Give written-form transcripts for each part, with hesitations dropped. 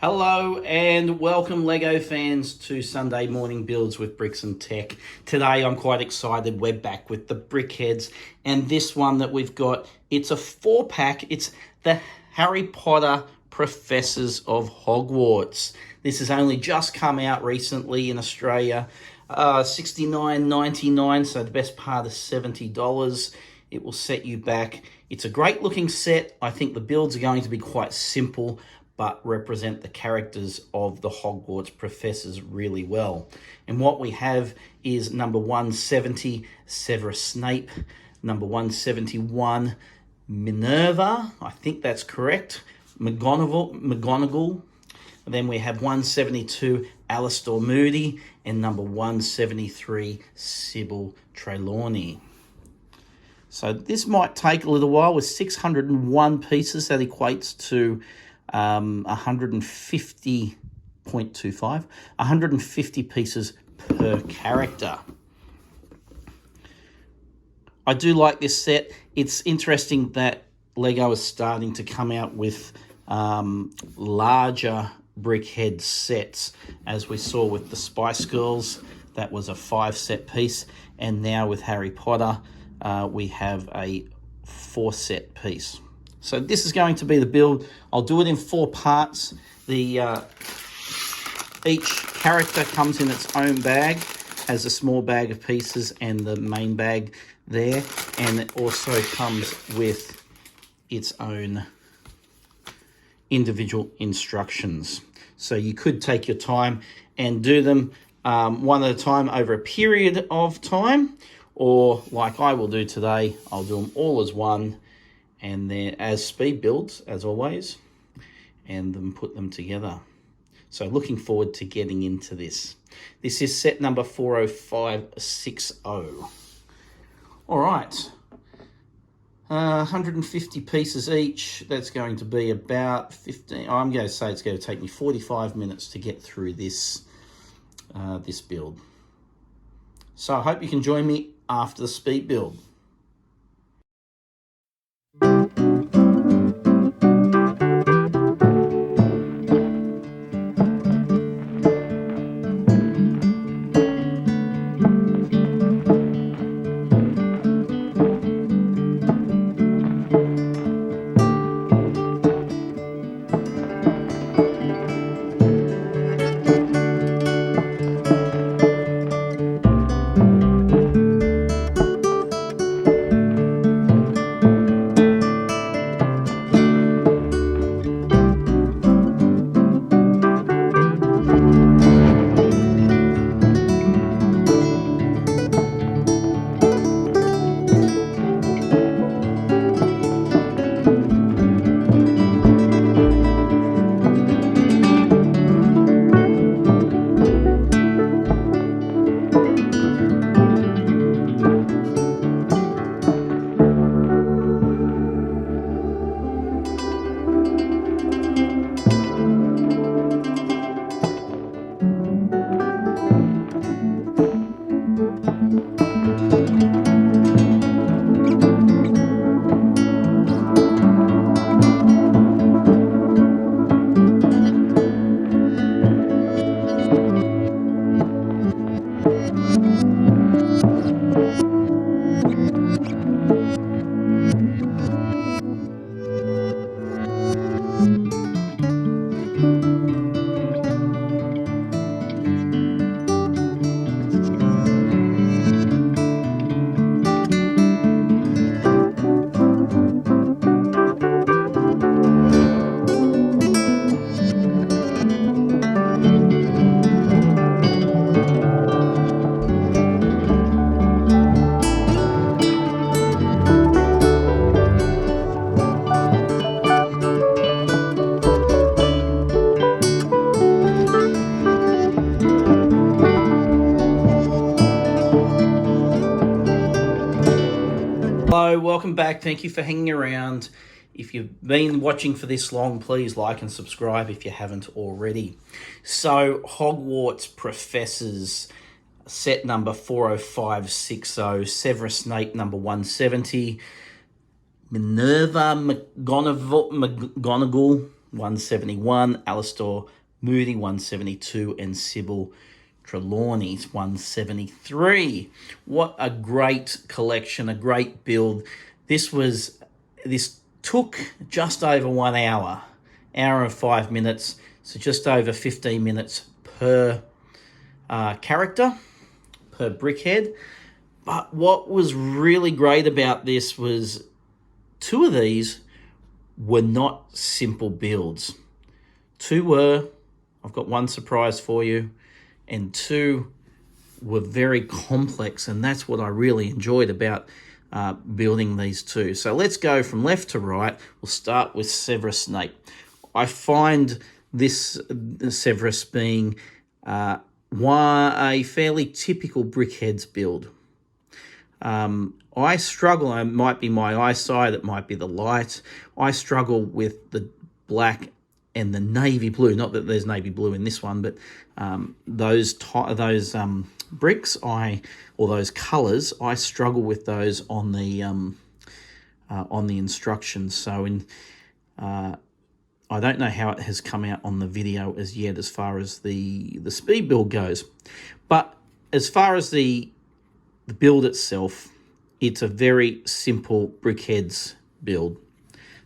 Hello and welcome LEGO fans to Sunday morning builds with Bricksntech. Today I'm quite excited. We're back with the Brickheadz, and this one that we've got, it's a 4-pack. It's the Harry Potter Professors of Hogwarts. This has only just come out recently in Australia. $69.99, so the best part of $70. It will set you back. It's a great looking set. I think the builds are going to be quite simple, but represent the characters of the Hogwarts professors really well. And what we have is number 170, Severus Snape. Number 171, Minerva, I think that's correct, McGonagall. And then we have 172, Alastor Moody, and number 173, Sybil Trelawney. So this might take a little while. With 601 pieces, that equates to 150 pieces per character. I do like this set. It's interesting that LEGO is starting to come out with larger Brickheadz sets, as we saw with the Spice Girls. That was a 5-set piece, and now with Harry Potter we have a 4-set piece. So this is going to be the build. I'll do it in 4 parts. Each character comes in its own bag, has a small bag of pieces and the main bag there, and it also comes with its own individual instructions. So you could take your time and do them one at a time over a period of time, or like I will do today, I'll do them all as one, and then as speed builds, as always, and then put them together. So looking forward to getting into this. This is set number 40560. All right, 150 pieces each. That's going to be about 15. I'm going to say it's going to take me 45 minutes to get through this, this build. So I hope you can join me after the speed build. Hello, welcome back. Thank you for hanging around. If you've been watching for this long, please like and subscribe if you haven't already. So, Hogwarts Professors, set number 40560, Severus Snape number 170, Minerva McGonagall, 171, Alastor Moody 172, and Sybil Trelawney 173. What a great collection, a great build. This took just over 1 hour, hour and 5 minutes, so just over 15 minutes per character, per brickhead. But what was really great about this was 2 of these were not simple builds. 2 were, I've got 1 surprise for you, and 2 were very complex, and that's what I really enjoyed about building these 2. So let's go from left to right. We'll start with Severus Snape. I find this Severus being a fairly typical Brickheadz build. I struggle, it might be my eyesight, it might be the light. I struggle with the black and the navy blue. Not that there's navy blue in this one, but those bricks, or those colours, I struggle with those on the instructions. So I don't know how it has come out on the video as yet, as far as the speed build goes. But as far as the build itself, it's a very simple Brickheadz build.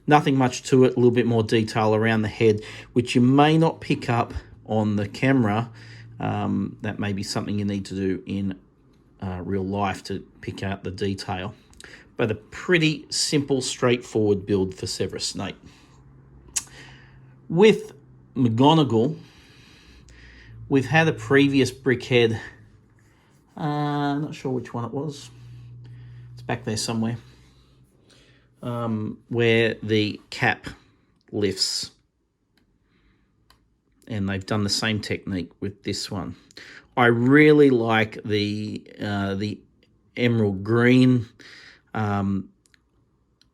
Nothing much to it, a little bit more detail around the head, which you may not pick up on the camera. That may be something you need to do in real life to pick out the detail. But a pretty simple, straightforward build for Severus Snape. With McGonagall, we've had a previous brickhead. I'm not sure which one it was. It's back there somewhere. Where the cap lifts. And they've done the same technique with this one. I really like the emerald green.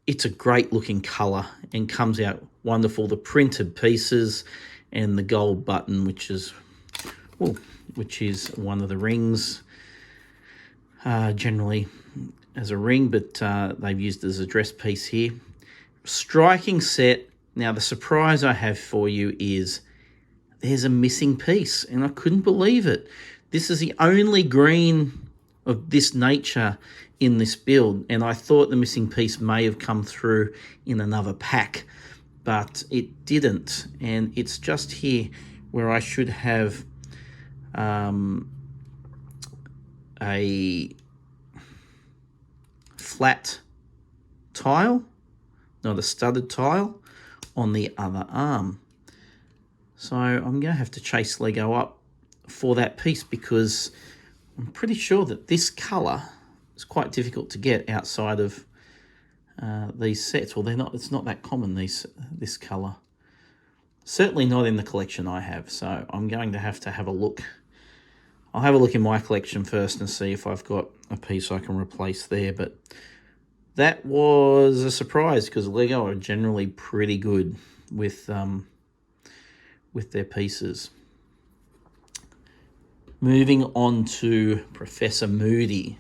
It's a great looking colour and comes out wonderful. The printed pieces and the gold button, which is one of the rings, generally as a ring, but they've used it as a dress piece here. Striking set. Now the surprise I have for you is there's a missing piece, and I couldn't believe it. This is the only green of this nature in this build, and I thought the missing piece may have come through in another pack, but it didn't. And it's just here where I should have a flat tile, not a studded tile, on the other arm. So I'm going to have to chase Lego up for that piece, because I'm pretty sure that this colour is quite difficult to get outside of these sets. Well, they're not. It's not that common, this colour. Certainly not in the collection I have. So I'm going to have a look. I'll have a look in my collection first and see if I've got a piece I can replace there. But that was a surprise, because Lego are generally pretty good with their pieces. Moving on to Professor Moody.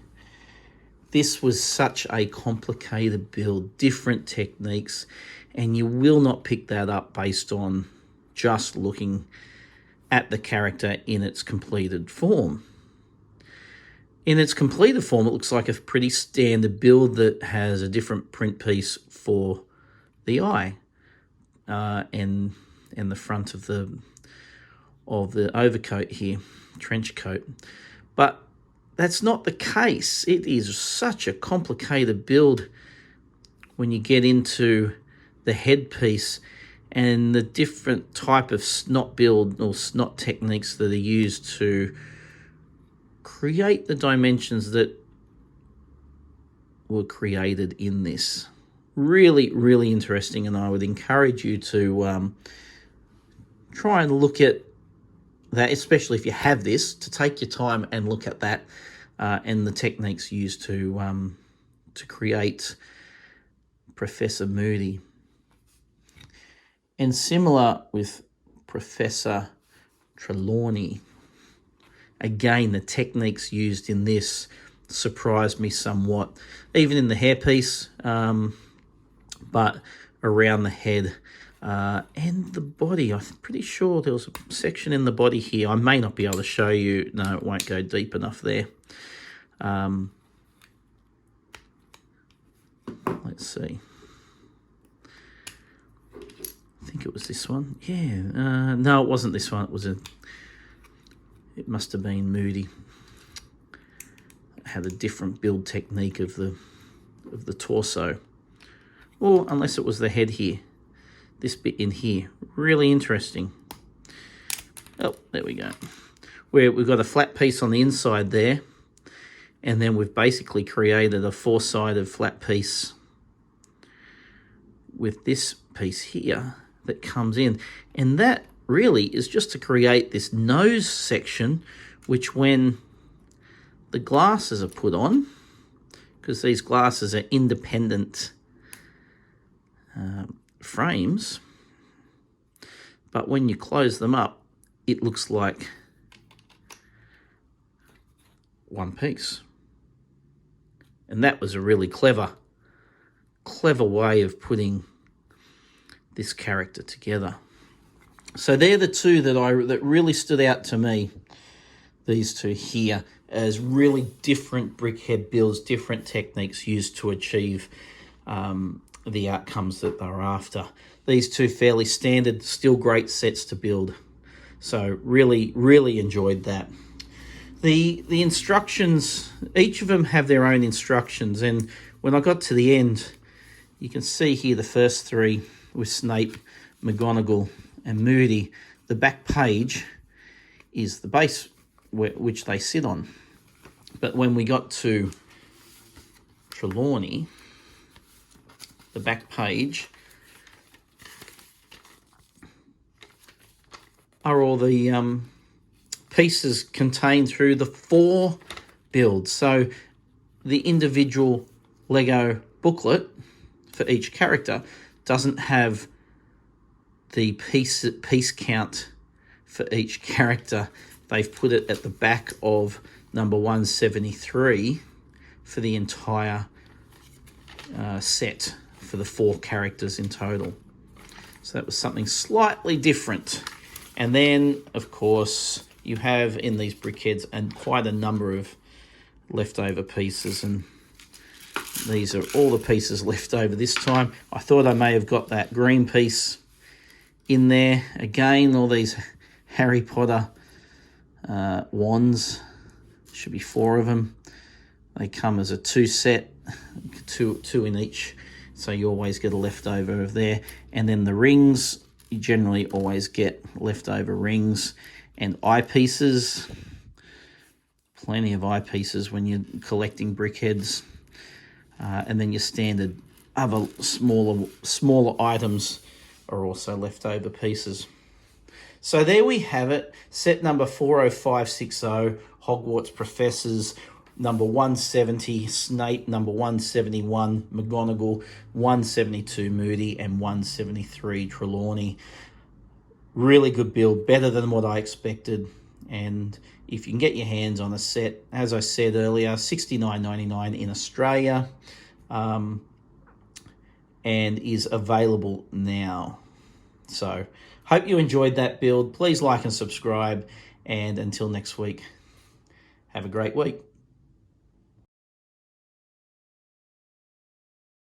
This was such a complicated build, different techniques, and you will not pick that up based on just looking at the character in its completed form. In its completed form, it looks like a pretty standard build that has a different print piece for the eye and the front of the overcoat here, trench coat. But that's not the case. It is such a complicated build when you get into the headpiece and the different type of snot build or snot techniques that are used to create the dimensions that were created in this. Really, really interesting, and I would encourage you to try and look at that, especially if you have this, to take your time and look at that and the techniques used to create Professor Moody. And similar with Professor Trelawney. Again, the techniques used in this surprised me somewhat, even in the hairpiece, but around the head, And the body, I'm pretty sure there was a section in the body here. I may not be able to show you. No, it won't go deep enough there. Let's see. I think it was this one. Yeah. No, it wasn't this one. It must have been Moody. It had a different build technique of the torso. Or unless it was the head here. This bit in here. Really interesting. Oh, there we go. Where we've got a flat piece on the inside there. And then we've basically created a four-sided flat piece with this piece here that comes in. And that really is just to create this nose section, which when the glasses are put on, because these glasses are independent frames, but when you close them up, it looks like one piece. And that was a really clever way of putting this character together. So they're the two that really stood out to me. These two here as really different brickhead builds, different techniques used to achieve the outcomes that they're after. These two fairly standard, still great sets to build. So really enjoyed that. The instructions, each of them have their own instructions, and when I got to the end, you can see here the first three with Snape, McGonagall, and Moody. The back page is the base which they sit on. But when we got to Trelawney, the back page are all the pieces contained through the 4 builds. So the individual Lego booklet for each character doesn't have the piece count for each character. They've put it at the back of number 173 for the entire set for the 4 characters in total. So that was something slightly different. And then, of course, you have in these brickheads and quite a number of leftover pieces, and these are all the pieces left over this time. I thought I may have got that green piece in there. Again, all these Harry Potter wands. Should be 4 of them. They come as a 2 set, two in each. So you always get a leftover of there. And then the rings, you generally always get leftover rings and eyepieces. Plenty of eyepieces when you're collecting brickheads. And then your standard other smaller items are also leftover pieces. So there we have it. Set number 40560, Hogwarts Professors, number 170 Snape, number 171 McGonagall, 172 Moody, and 173 Trelawney. Really good build, better than what I expected. And if you can get your hands on a set, as I said earlier, $69.99 in Australia, and is available now. So hope you enjoyed that build. Please like and subscribe, and until next week, have a great week.